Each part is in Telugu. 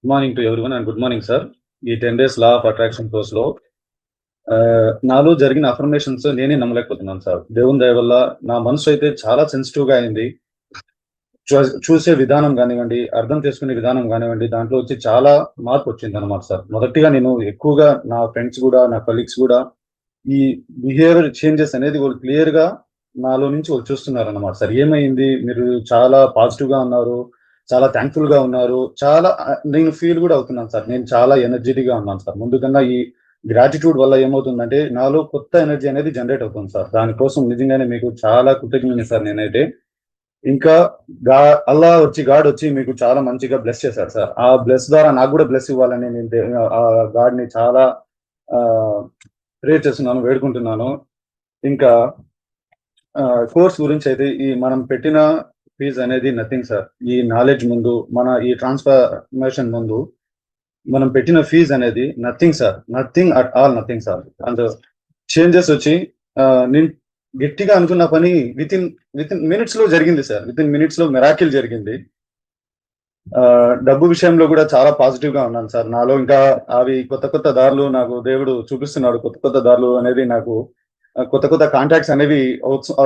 Good morning to everyone and good morning sir. ఈ 10 డేస్ లా ఆఫ్ అట్రాక్షన్ కోర్స్‌లో నాలో జరిగిన అఫర్మేషన్స్ నేనే నమ్మలేకపోతున్నాను సార్. దేవుని దయ వల్ల నా మనసు అయితే చాలా సెన్సిటివ్‌గా అయింది. చూసే విధానం గానివ్వండి, అర్థం చేసుకునే విధానం గానివ్వండి, దాంట్లో వచ్చి చాలా మార్పొచ్చిందనమాట సార్. మొదటిగా నేను ఎక్కువగా నా ఫ్రెండ్స్ గూడా, నా కలీగ్స్ గూడా ఈ బిహేవియర్ చేంజెస్ అనేది వాళ్ళు క్లియర్‌గా నాలో నుంచి వాళ్ళు చూస్తున్నారన్నమాట సార్. ఏమైంది? మీరు చాలా పాజిటివ్‌గా ఉన్నారు. చాలా థాంక్‌ఫుల్‌గా ఉన్నారు. చాలా నేను ఫీల్ గూడా అవుతున్నాను సార్. నేను చాలా ఎనర్జిటిక్‌గా ఉన్నాను సార్. ముందు కన్నా ఈ గ్రాటిట్యూడ్ వల్ల ఏమవుతుందంటే నాలో కొత్త ఎనర్జీ అనేది జనరేట్ అవుతుంది సార్. దానికోసం నిజంగానే మీకు చాలా కృతజ్ఞుడిని సార్ నేనైతే. ఇంకా గా గాడొచ్చి మీకు చాలా మంచిగా బ్లెస్ చేశాడు సార్. ఆ బ్లెస్ ద్వారా నాకు గూడా బ్లెస్ ఇవ్వాలని నేను గాడ్‌ని చాలా ఆహ్, ప్రే చేస్తున్నాను, వేడుకుంటున్నాను. ఇంకా కోర్స్ గురించయితే ఈ మనం పెట్టిన ఫీజనేది నథింగ్ సార్. ఈ నాలెడ్జ్ ముందు, మన ఈ ట్రాన్స్‌ఫర్మేషన్ ముందు మనం పెట్టిన ఫీజనేది nothing sir. Nothing at all nothing sir. And చేంజెసొచ్చి నేను గట్టిగా అనుకున్న పని వితిన్ వితిన్ మినిట్స్‌లో జరిగింది సార్. వితిన్ మినిట్స్‌లో మిరాకిల్ జరిగింది. డబ్బు విషయంలో గూడా చాలా పాజిటివ్‌గా ఉన్నాను సార్. నాలో ఇంకా అవి కొత్త కొత్త దారులు నాకు దేవుడు చూపిస్తున్నాడు. కొత్త కొత్త దారులు అనేది నాకు కొత్త కొత్త కాంటాక్ట్స్ అనేవి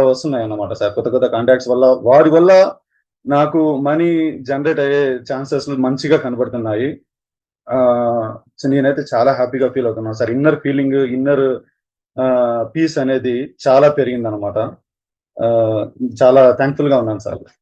వస్తున్నాయన్నమాట సార్. కొత్త కొత్త కాంటాక్ట్స్ వల్ల వారి వల్ల నాకు మనీ జనరేట్ అయ్యే ఛాన్సెస్ మంచిగా కనబడుతున్నాయి. ఆహ్, సో నేనైతే చాలా హ్యాపీగా ఫీల్ అవుతున్నాను సార్. ఇన్నర్ పీస్ అనేది చాలా పెరిగిందనమాట. ఆహ్, చాలా థాంక్‌ఫుల్‌గా ఉన్నాను సార్.